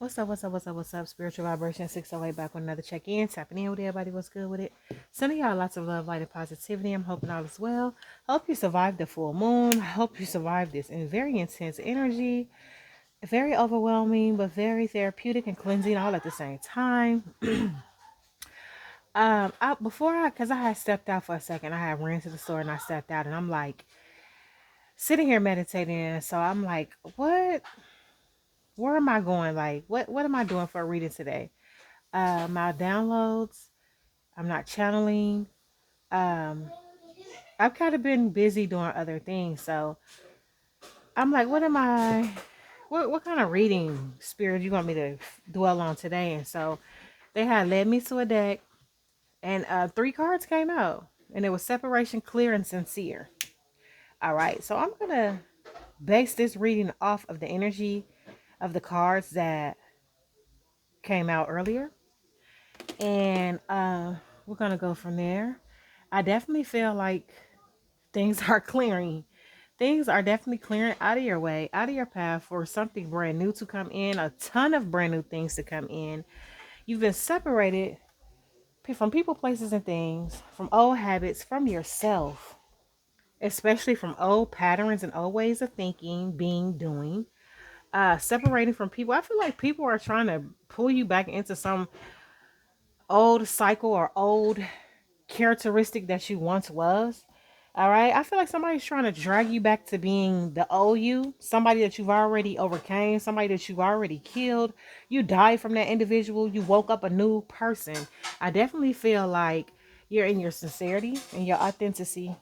What's up? Spiritual Vibration 608 back with another check-in. Tapping in with everybody. What's good with it? Sending y'all lots of love, light, and positivity. I'm hoping all is well. Hope you survived the full moon. Hope you survived this and very intense energy. Very overwhelming, but very therapeutic and cleansing all at the same time. Because I had stepped out for a second. I had ran to the store and I stepped out and I'm like sitting here meditating. So I'm like, what? Where am I going? Like, what am I doing for a reading today? My downloads, I'm not channeling. Um, I've kind of been busy doing other things. So I'm like, what kind of reading spirit you want me to dwell on today? And so they had led me to a deck and 3 cards came out and it was separation, clear, and sincere. All right. So I'm going to base this reading off of the energy of the cards that came out earlier. And we're going to go from there. I definitely feel like things are clearing. Things are definitely clearing out of your way, out of your path for something brand new to come in, a ton of brand new things to come in. You've been separated from people, places, and things, from old habits, from yourself, especially from old patterns and old ways of thinking, being, doing. Separating from people. I feel like people are trying to pull you back into some old cycle or old characteristic that you once was. All right. I feel like somebody's trying to drag you back to being the old you, somebody that you've already overcame, somebody that you've already killed. You died from that individual. You woke up a new person. I definitely feel like you're in your sincerity and your authenticity.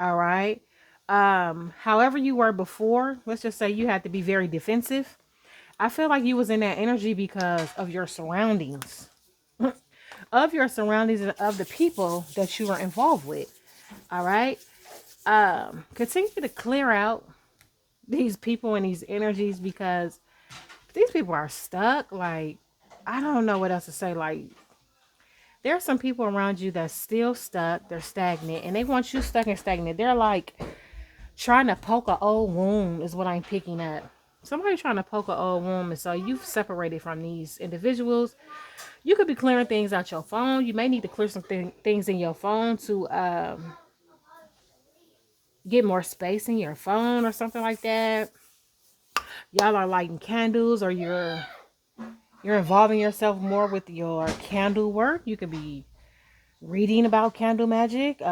All right. However you were before, let's just say you had to be very defensive. I feel like you was in that energy because of your surroundings, of your surroundings and of the people that you were involved with. All right. Continue to clear out these people and these energies because these people are stuck. Like, I don't know what else to say. Like, there are some people around you that's still stuck. They're stagnant and they want you stuck and stagnant. They're like trying to poke an old wound is what I'm picking up. Somebody trying to poke an old wound. And so you've separated from these individuals. You could be clearing things out your phone. You may need to clear some things in your phone to get more space in your phone or something like that. Y'all are lighting candles or you're involving yourself more with your candle work. You could be reading about candle magic.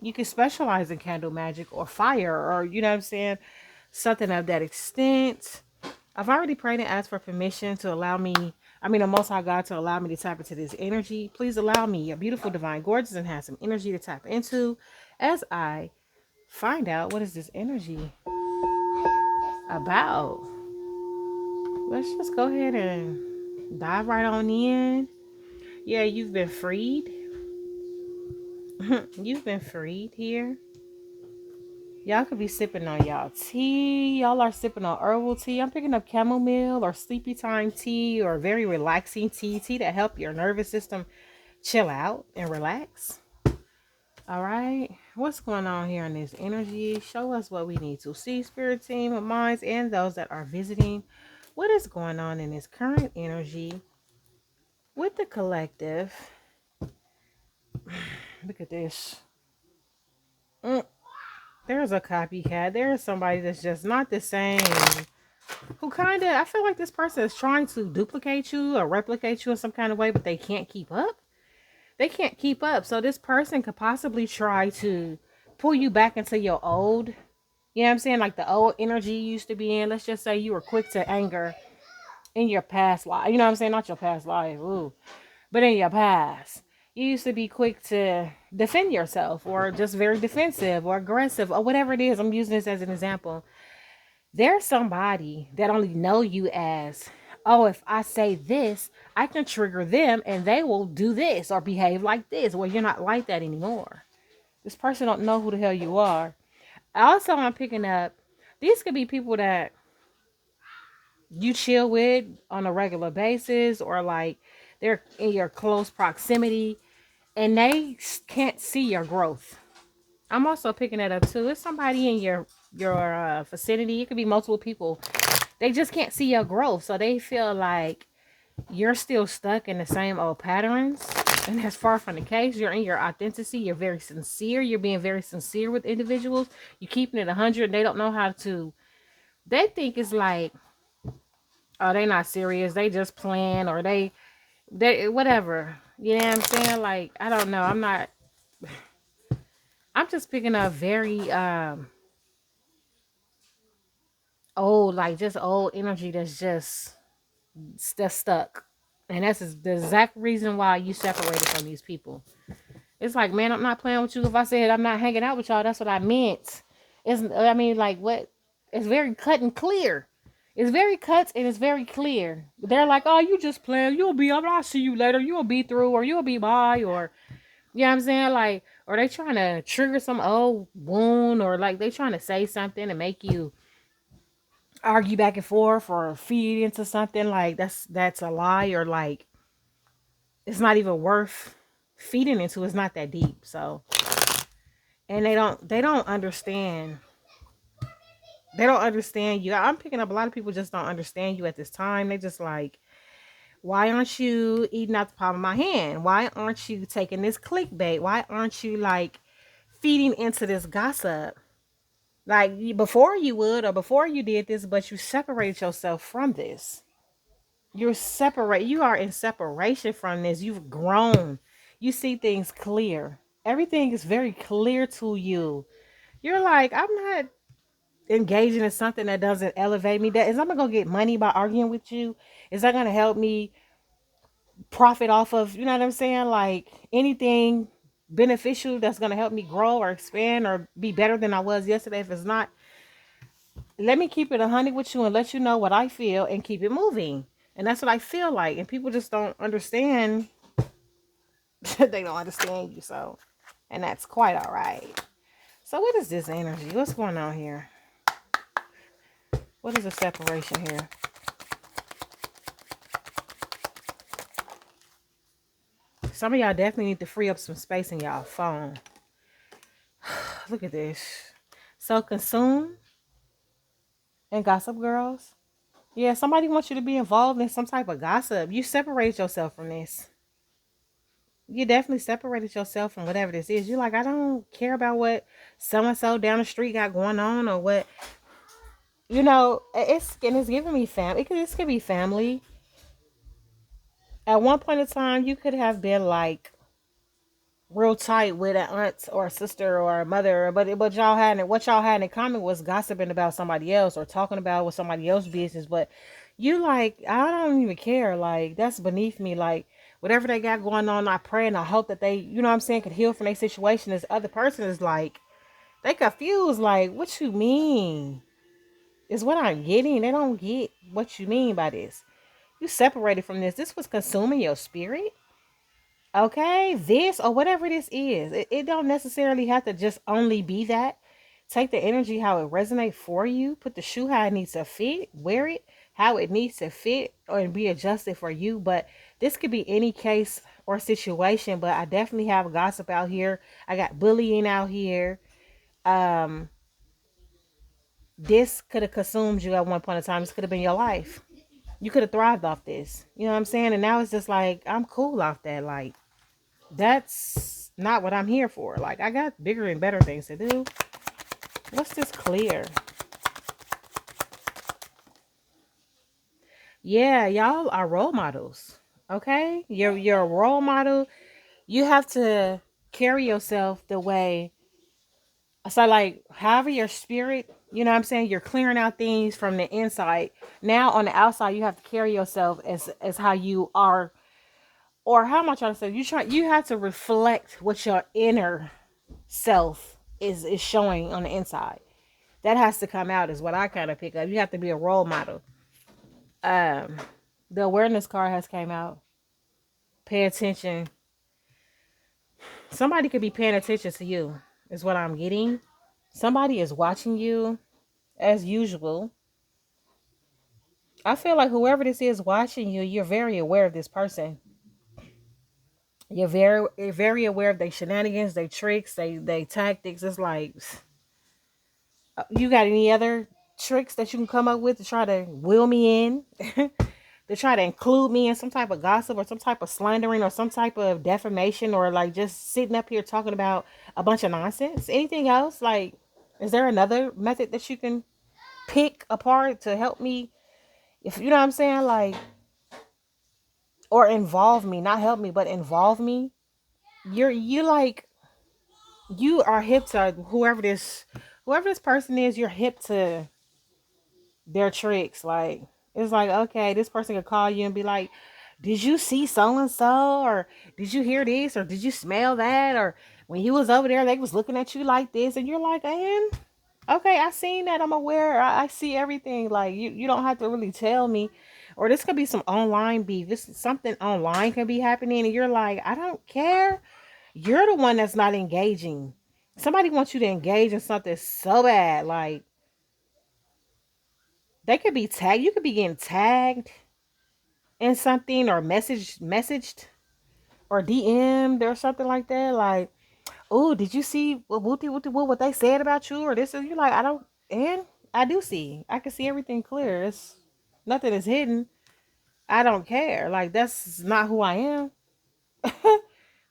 You could specialize in candle magic or fire or, you know what I'm saying, something of that extent. I've already prayed and asked for permission to allow me, the Most High God, to allow me to tap into this energy. Please allow me, your beautiful, divine, gorgeous, and handsome energy to tap into as I find out what is this energy about. Let's just go ahead and dive right on in. Yeah, you've been freed. You've been freed here. Y'all could be sipping on y'all tea. Y'all are sipping on herbal tea. I'm picking up chamomile or sleepy time tea or very relaxing tea that help your nervous system chill out and relax. All right. What's going on here in this energy? Show us what we need to see, spirit team of minds and those that are visiting. What is going on in this current energy with the collective? Look at this. There's a copycat. There's somebody that's just not the same. Who kind of, I feel like this person is trying to duplicate you or replicate you in some kind of way, but they can't keep up. They can't keep up. So this person could possibly try to pull you back into your old, you know what I'm saying? Like the old energy you used to be in. Let's just say you were quick to anger in your past life. You know what I'm saying? Not your past life. Ooh. But in your past. You used to be quick to defend yourself or just very defensive or aggressive or whatever it is. I'm using this as an example. There's somebody that only know you as, oh, if I say this, I can trigger them and they will do this or behave like this. Well, you're not like that anymore. This person don't know who the hell you are. Also, I'm picking up, these could be people that you chill with on a regular basis or like they're in your close proximity and they can't see your growth. I'm also picking that up too. It's somebody in your vicinity. It could be multiple people They just can't see your growth. So they feel like you're still stuck in the same old patterns. And that's far from the case. You're in your authenticity. You're very sincere. You're being very sincere with individuals. You're keeping it 100. They don't know how to. They think it's like, oh, they not serious. They just playing, or they whatever. You know what I'm saying? Like, I don't know. I'm not. I'm just picking up very old, like just old energy that's stuck. And that's the exact reason why you separated from these people. It's like, man, I'm not playing with you. If I said I'm not hanging out with y'all, that's what I meant. I mean, like, what? It's very cut and clear. It's very cut and it's very clear. They're like, oh, you just playing. You'll be up. I'll see you later. You'll be through, or you'll be by, or, you know what I'm saying? Like, or they trying to trigger some old wound, or like they trying to say something and make you argue back and forth or feed into something. Like, that's a lie, or like it's not even worth feeding into. It's not that deep. So, and they don't understand. They don't understand you. I'm picking up a lot of people just don't understand you at this time. They just like, why aren't you eating out the palm of my hand? Why aren't you taking this clickbait? Why aren't you like feeding into this gossip? Like, before you would, or before you did this, but you separated yourself from this. You are in separation from this. You've grown. You see things clear. Everything is very clear to you. You're like, I'm not engaging in something that doesn't elevate me. That is, I'm gonna go get money by arguing with you. Is that gonna help me profit off of, you know what I'm saying? Like, anything beneficial that's gonna help me grow or expand or be better than I was yesterday. If it's not, let me keep it 100 with you and let you know what I feel and keep it moving. And that's what I feel like. And people just don't understand. They don't understand you. So, and that's quite all right. So what is this energy? What's going on here? What is the separation here? Some of y'all definitely need to free up some space in y'all phone. Look at this. So consumed and gossip girls. Yeah, somebody wants you to be involved in some type of gossip. You separate yourself from this. You definitely separated yourself from whatever this is. You're like, I don't care about what so-and-so down the street got going on, or what, you know, it's giving me family. This could be family. At one point in time, you could have been like real tight with an aunt or a sister or a mother, but y'all had, what y'all had in common was gossiping about somebody else or talking about with somebody else's business. But you like, I don't even care. Like, that's beneath me. Like, whatever they got going on, I pray and I hope that they, you know what I'm saying, could heal from their situation. This other person is like, they confused. Like, what you mean? Is what I'm getting. They don't get what you mean by this. You separated from this. This was consuming your spirit. Okay, this or whatever this is, it don't necessarily have to just only be that. Take the energy how it resonates for you. Put the shoe how it needs to fit. Wear it how it needs to fit or be adjusted for you. But this could be any case or situation. But I definitely have gossip out here. I got bullying out here. This could have consumed you at one point in time. This could have been your life. You could have thrived off this. You know what I'm saying? And now it's just like, I'm cool off that. Like, that's not what I'm here for. Like, I got bigger and better things to do. What's this clear? Yeah, y'all are role models. Okay? You're a role model. You have to carry yourself the way. So, like, however your spirit, you know what I'm saying, you're clearing out things from the inside. Now on the outside, you have to carry yourself as how you are. Or how am I trying to say? You have to reflect what your inner self is showing on the inside. That has to come out, is what I kind of pick up. You have to be a role model. The awareness card has came out. Pay attention. Somebody could be paying attention to you, is what I'm getting. Somebody is watching you as usual. I feel like whoever this is watching you, you're very aware of this person. You're very aware of their shenanigans, their tricks, they tactics. It's like, you got any other tricks that you can come up with to try to wheel me in, to try to include me in some type of gossip or some type of slandering or some type of defamation, or like just sitting up here talking about a bunch of nonsense? Anything else? Like, is there another method that you can pick apart to help me? If you know what I'm saying, like, or involve me, not help me, but involve me. You like, you are hip to whoever this person is. You're hip to their tricks. Like, it's like, okay, this person could call you and be like, did you see so and so, or did you hear this, or did you smell that, or when you was over there they was looking at you like this, and you're like, and okay, I seen that, I'm aware, I see everything. Like, you don't have to really tell me. Or this could be some online beef. This is something online can be happening, and you're like, I don't care. You're the one that's not engaging. Somebody wants you to engage in something so bad. Like, they could be tagged. You could be getting tagged in something, or messaged or DM'd or something like that. Like, oh, did you see what they said about you, or this? And you're like, I don't. And I do see. I can see everything clear. It's nothing is hidden. I don't care. Like, that's not who I am.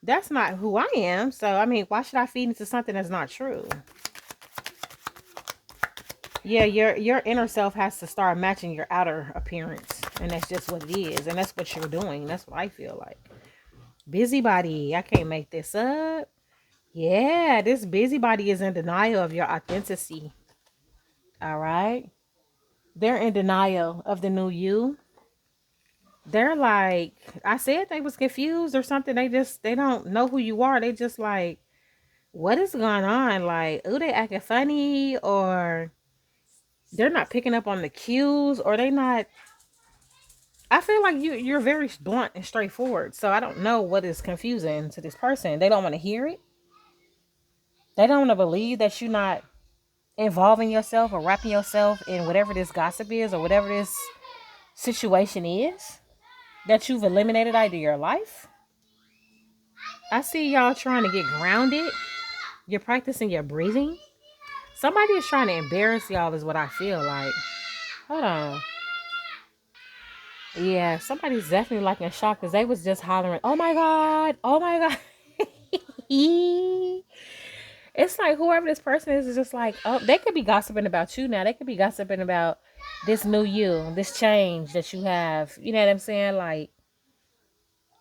That's not who I am. So I mean, why should I feed into something that's not true? Yeah, your inner self has to start matching your outer appearance, and that's just what it is, and that's what you're doing. That's what I feel like. Busybody, I can't make this up. Yeah, this busybody is in denial of your authenticity. All right, they're in denial of the new you. They're like, I said they was confused or something. They don't know who you are. They just like, what is going on? Like, oh, they acting funny, or they're not picking up on the cues, or they not. I feel like you're very blunt and straightforward. So I don't know what is confusing to this person. They don't want to hear it. They don't want to believe that you're not involving yourself or wrapping yourself in whatever this gossip is, or whatever this situation is that you've eliminated out of your life. I see y'all trying to get grounded. You're practicing your breathing. Somebody is trying to embarrass y'all is what I feel like. Hold on. Yeah, somebody's definitely like in shock because they was just hollering, oh my God, oh my God. It's like whoever this person is just like, oh, they could be gossiping about you now. They could be gossiping about this new you, this change that you have. You know what I'm saying? Like,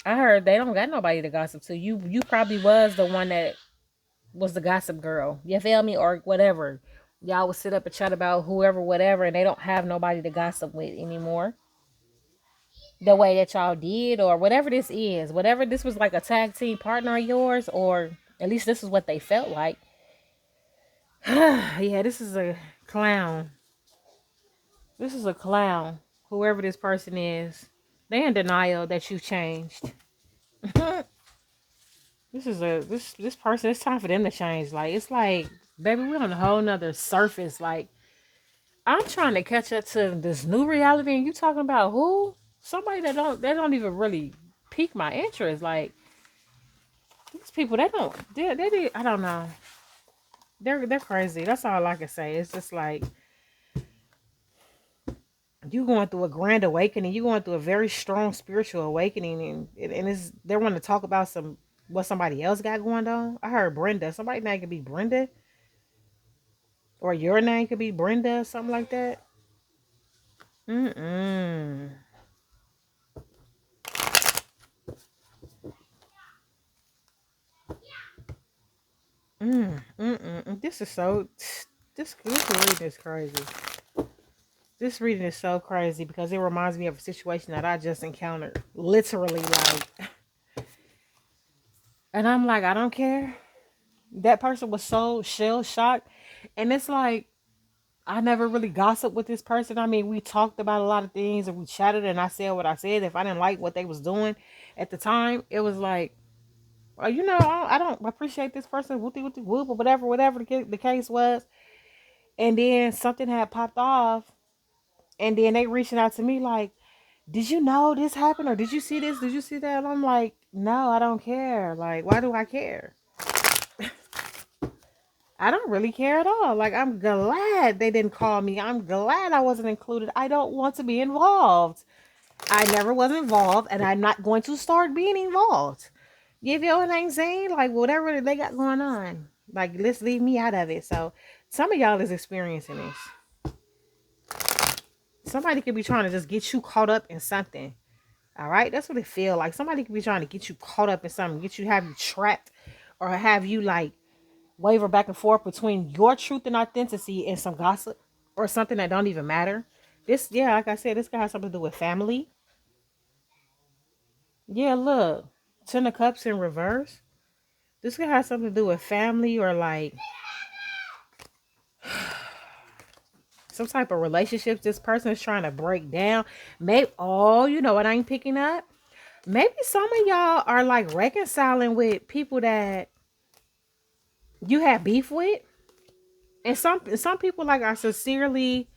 I heard they don't got nobody to gossip to. You probably was the one that was the gossip girl. You feel me? Or whatever. Y'all would sit up and chat about whoever, whatever, and they don't have nobody to gossip with anymore. The way that y'all did, or whatever this is. Whatever this was, like a tag team partner of yours, or at least this is what they felt like. Yeah, this is a clown. This is a clown. Whoever this person is. They in denial that you've changed. This person, it's time for them to change. Like, it's like, baby, we're on a whole nother surface. Like, I'm trying to catch up to this new reality, and you talking about who? Somebody that don't even really pique my interest. Like, these people, they I don't know. They're crazy. That's all I can say. It's just like, you going through a grand awakening. You going through a very strong spiritual awakening, and it's, they want to talk about what somebody else got going on. I heard Brenda. Somebody's name could be Brenda, or your name could be Brenda, something like that. Mm-mm. This is so. This reading is crazy. This reading is so crazy because it reminds me of a situation that I just encountered. Literally, like, and I'm like, I don't care. That person was so shell shocked, and it's like, I never really gossiped with this person. I mean, we talked about a lot of things and we chatted, and I said what I said. If I didn't like what they was doing at the time, it was like, well, I don't appreciate this person, whoopty whoop, or whatever the case was. And then something had popped off, and then they reaching out to me like, did you know this happened, or did you see this? Did you see that? And I'm like, no, I don't care. Like, why do I care? I don't really care at all. Like, I'm glad they didn't call me. I'm glad I wasn't included. I don't want to be involved. I never was involved, and I'm not going to start being involved. You feel what I'm saying? Like, whatever they got going on, like, let's leave me out of it. So, some of y'all is experiencing this. Somebody could be trying to just get you caught up in something. All right, that's what it feel like. Somebody could be trying to get you caught up in something, have you trapped, or have you like waver back and forth between your truth and authenticity and some gossip or something that don't even matter. This, yeah, like I said, this guy has something to do with family. Yeah, look, Ten of Cups in reverse. This could have something to do with family or like some type of relationships this person is trying to break down. Maybe, oh, you know what I ain't picking up? Maybe some of y'all are like reconciling with people that you had beef with. And some people like are sincerely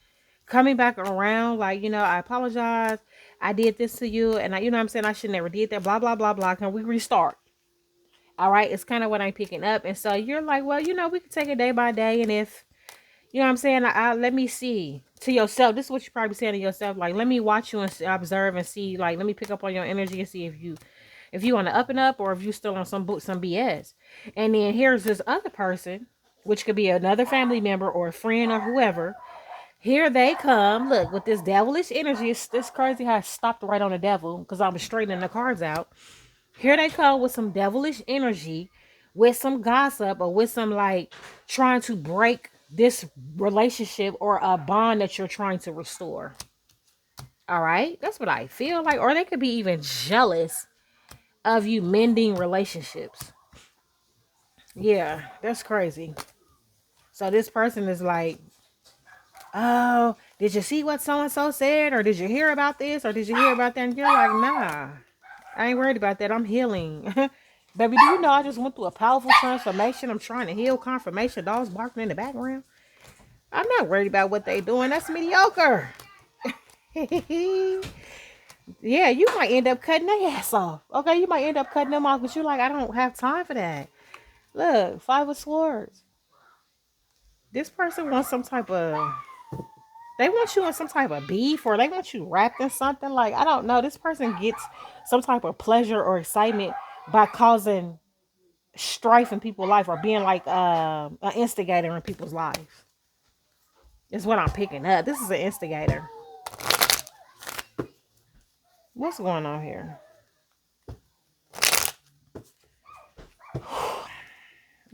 coming back around, like, I apologize. I did this to you, and you know what I'm saying, I should never did that, blah, blah, blah, blah. Can we restart? All right, it's kind of what I'm picking up. And so you're like, well, we can take it day by day. And if, you know what I'm saying, I let me see to yourself. This is what you're probably saying to yourself. Like, let me watch you and observe and see, like, let me pick up on your energy and see if you on the up and up or if you still on some BS. And then here's this other person, which could be another family member or a friend or whoever. Here they come. Look, with this devilish energy. It's crazy how I stopped right on the devil because I was straightening the cards out. Here they come with some devilish energy, with some gossip or with some like trying to break this relationship or a bond that you're trying to restore. All right. That's what I feel like. Or they could be even jealous of you mending relationships. Yeah, that's crazy. So this person is like, oh, did you see what so-and-so said? Or did you hear about this? Or did you hear about that? And you're like, nah, I ain't worried about that. I'm healing. Baby, do you know I just went through a powerful transformation? I'm trying to heal. Confirmation. Dogs barking in the background. I'm not worried about what they doing. That's mediocre. Yeah, you might end up cutting their ass off. Okay, you might end up cutting them off, but you're like, I don't have time for that. Look, 5 of Swords. This person wants some type of... They want you in some type of beef, or they want you wrapped in something. Like, I don't know. This person gets some type of pleasure or excitement by causing strife in people's life or being like an instigator in people's lives. Is what I'm picking up. This is an instigator. What's going on here?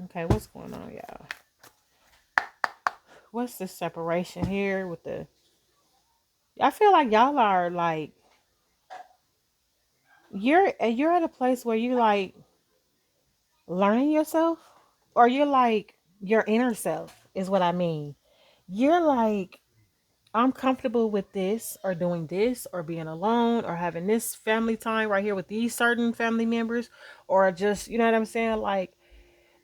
Okay, what's going on, y'all? What's the separation here with the... I feel like y'all are like... You're at a place where you like learning yourself, or you're like your inner self is what I mean. You're like, I'm comfortable with this or doing this or being alone or having this family time right here with these certain family members, or just, you know what I'm saying? Like,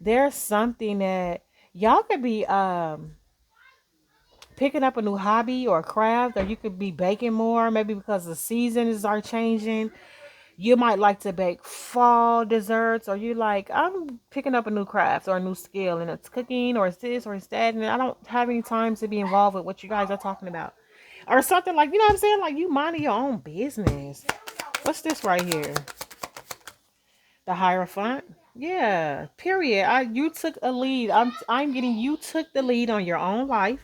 there's something that y'all could be picking up a new hobby or craft, or you could be baking more, maybe because the seasons are changing. You might like to bake fall desserts, or you like, I'm picking up a new craft or a new skill, and it's cooking or it's this or it's that, and I don't have any time to be involved with what you guys are talking about. Or something like, you know what I'm saying? Like, you minding your own business. What's this right here? The Hierophant. Yeah, period. You took a lead. I'm getting, you took the lead on your own life.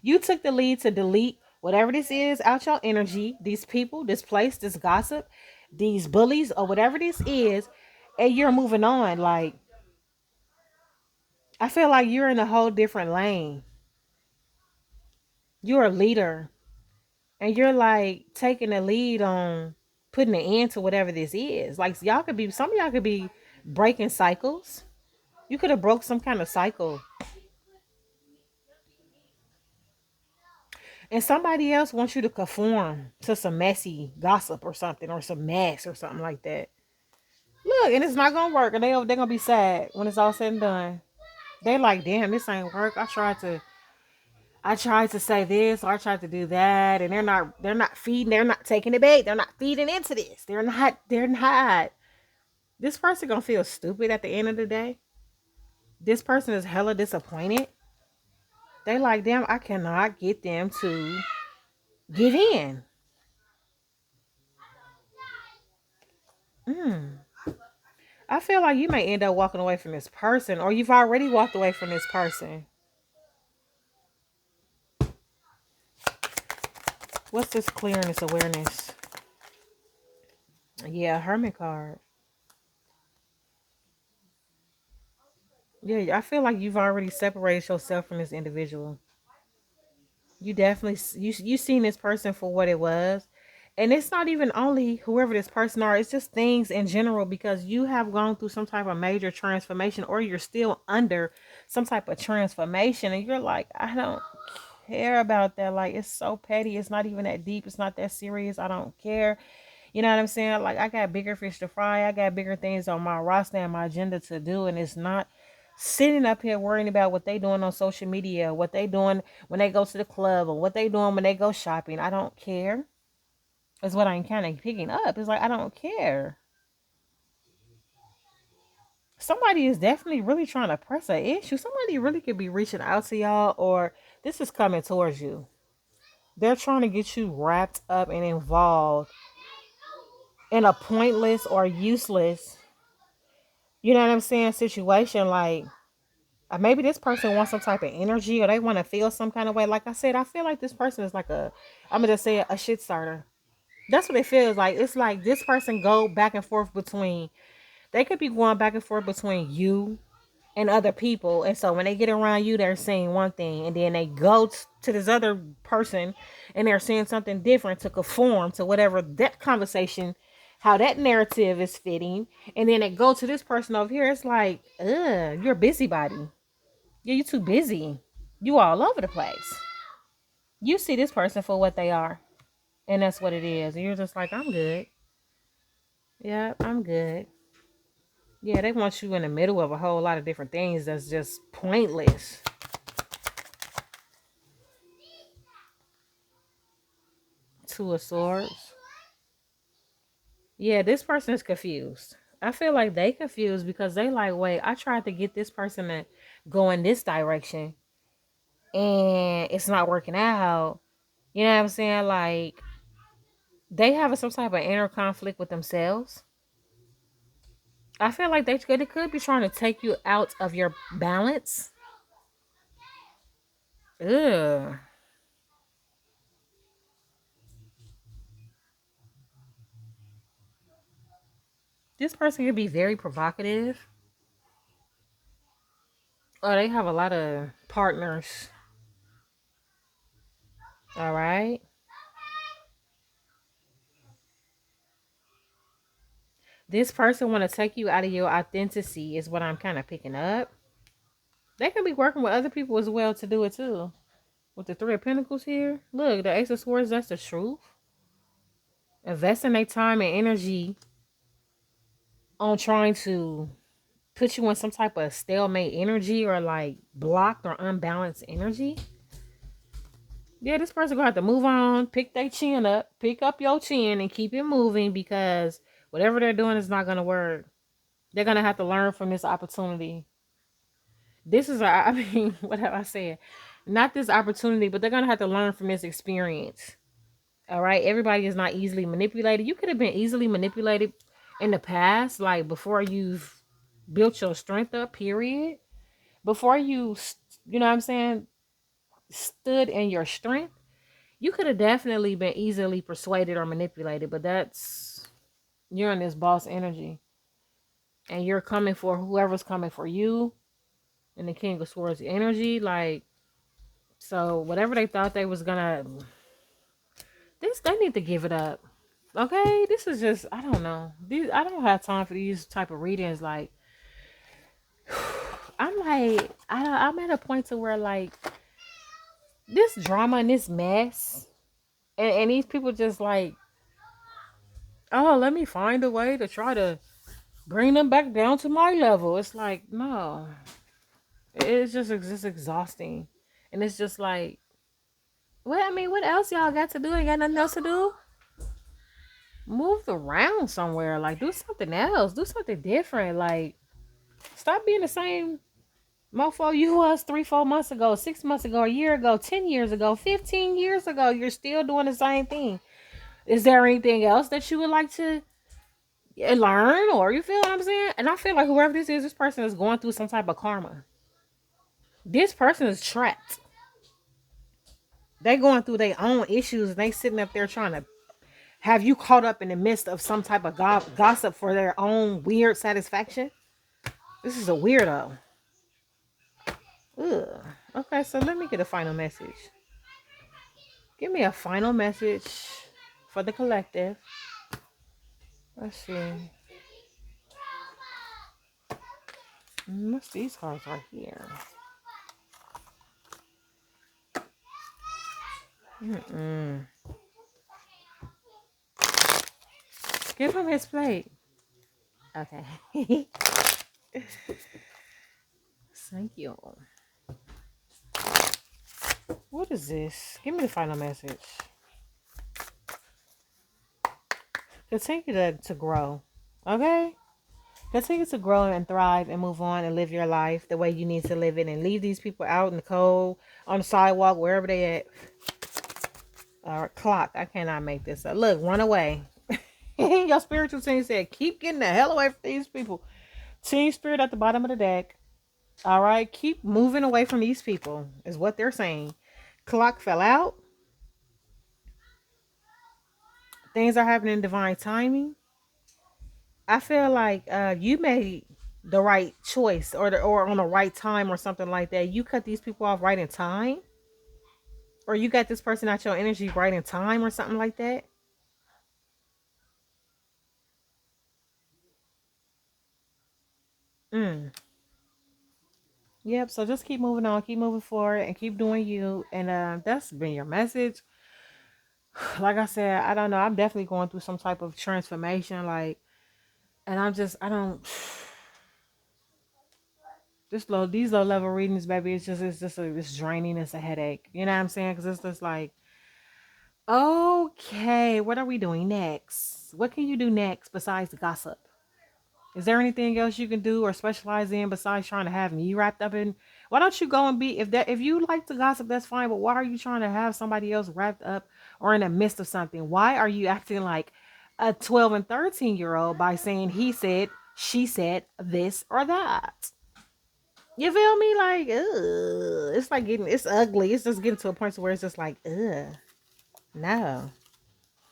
You took the lead to delete whatever this is out your energy, these people, this place, this gossip, these bullies, or whatever this is, and you're moving on. Like, I feel like you're in a whole different lane. You're a leader, and you're like taking the lead on putting an end to whatever this is. Like, y'all could be, some of y'all could be breaking cycles. You could have broke some kind of cycle. And somebody else wants you to conform to some messy gossip or something, or some mess or something like that. Look, and it's not gonna work, and they're gonna be sad when it's all said and done. They like, damn, this ain't work. I tried to say this, or I tried to do that, and they're not feeding, they're not taking the bait, they're not feeding into this. They're not. This person gonna feel stupid at the end of the day. This person is hella disappointed. They like, damn, I cannot get them to give in. Mm. I feel like you may end up walking away from this person, or you've already walked away from this person. What's this clearing this awareness? Yeah, Hermit card. Yeah, I feel like you've already separated yourself from this individual. You definitely you seen this person for what it was. And it's not even only whoever this person are, it's just things in general, because you have gone through some type of major transformation, or you're still under some type of transformation, and you're like, I don't care about that. Like, it's so petty. It's not even that deep. It's not that serious. I don't care. You know what I'm saying? Like, I got bigger fish to fry. I got bigger things on my roster and my agenda to do. And it's not sitting up here worrying about what they doing on social media, what they doing when they go to the club, or what they doing when they go shopping. I don't care. Is what I'm kind of picking up. It's like, I don't care. Somebody is definitely really trying to press an issue. Somebody really could be reaching out to y'all, or this is coming towards you. They're trying to get you wrapped up and involved in a pointless or useless, you know what I'm saying, situation. Like, maybe this person wants some type of energy, or they want to feel some kind of way. Like I said, I feel like this person is like I'm going to say a shit starter. That's what it feels like. It's like this person go back and forth between, they could be going back and forth between you and other people. And so when they get around you, they're saying one thing, and then they go to this other person and they're saying something different to conform to whatever that conversation, how that narrative is fitting. And then they go to this person over here. It's like, you're a busybody. Yeah, you too busy. You all over the place. You see this person for what they are, and that's what it is. And you're just like, I'm good. Yeah, I'm good. Yeah, they want you in the middle of a whole lot of different things that's just pointless. Two of Swords. Yeah, this person is confused. I feel like they confused because they like, wait, I tried to get this person to go in this direction and it's not working out. You know what I'm saying? Like, they have some type of inner conflict with themselves. I feel like they could be trying to take you out of your balance. Ugh. This person could be very provocative. Oh, they have a lot of partners. All right. This person want to take you out of your authenticity is what I'm kind of picking up. They can be working with other people as well to do it too. With the Three of Pentacles here. Look, the Ace of Swords, that's the truth. Investing their time and energy on trying to put you in some type of stalemate energy, or like blocked or unbalanced energy. Yeah, this person gonna have to move on, pick their chin up, pick up your chin and keep it moving, because whatever they're doing is not gonna work. They're gonna have to learn from this opportunity. This is I mean, what have I said? Not this opportunity, but they're gonna have to learn from this experience. All right. Everybody is not easily manipulated. You could have been easily manipulated in the past, like before you've built your strength up, period. Before you know what I'm saying, stood in your strength, you could have definitely been easily persuaded or manipulated. But you're in this boss energy. And you're coming for whoever's coming for you in the King of Swords energy. Like, so whatever they thought they was gonna, they need to give it up. Okay, this is just, I don't know. I don't have time for these type of readings. Like, I'm like, I'm at a point to where, like, this drama and this mess, and these people just like, oh, let me find a way to try to bring them back down to my level. It's like, no, it's just exhausting, and it's just like, well, I mean, what else y'all got to do? Ain't got nothing else to do. Move around somewhere. Like, do something else. Do something different. Like, stop being the same Mofo, you was 3, 4 months ago, 6 months ago, a year ago, 10 years ago, 15 years ago. You're still doing the same thing. Is there anything else that you would like to learn, or you feel what I'm saying? And I feel like whoever this is, this person is going through some type of karma. This person is trapped. They going through their own issues, and they sitting up there trying to have you caught up in the midst of some type of gossip for their own weird satisfaction. This is a weirdo. Ugh. Okay, so let me get a final message. Give me a final message for the collective. Let's see. What's these cards right here? Give him his plate. Okay. Thank you. What is this? Give me the final message. Continue to grow. Okay? Continue to grow and thrive and move on and live your life the way you need to live it, and leave these people out in the cold, on the sidewalk, wherever they at. Clock. I cannot make this up. Look, run away. Your spiritual team said, keep getting the hell away from these people. Team Spirit at the bottom of the deck. All right? Keep moving away from these people is what they're saying. Clock fell out. Things are happening in divine timing. I feel like you made the right choice, or on the right time or something like that. You cut these people off right in time, or you got this person out your energy right in time or something like that. Yep. So just keep moving on, keep moving forward, and keep doing you. And that's been your message. Like I said, I don't know. I'm definitely going through some type of transformation. Like, and I don't. These low level readings, baby. It's draining. It's a headache. You know what I'm saying? Because it's just like, okay, what are we doing next? What can you do next besides gossip? Is there anything else you can do or specialize in besides trying to have me wrapped up in? Why don't you go and be, if you like to gossip, that's fine, but why are you trying to have somebody else wrapped up or in the midst of something? Why are you acting like a 12 and 13-year-old by saying he said, she said, this or that? You feel me? Like, ugh. It's like it's ugly. It's just getting to a point where it's just like, ugh, no.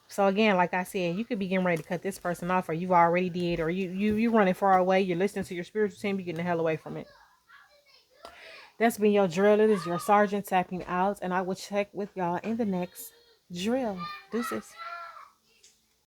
So again, like I said, you could be getting ready to cut this person off, or you've already did, or you running far away. You're listening to your spiritual team. You're getting the hell away from it. That's been your drill. It is your sergeant tapping out, and I will check with y'all in the next drill. Deuces.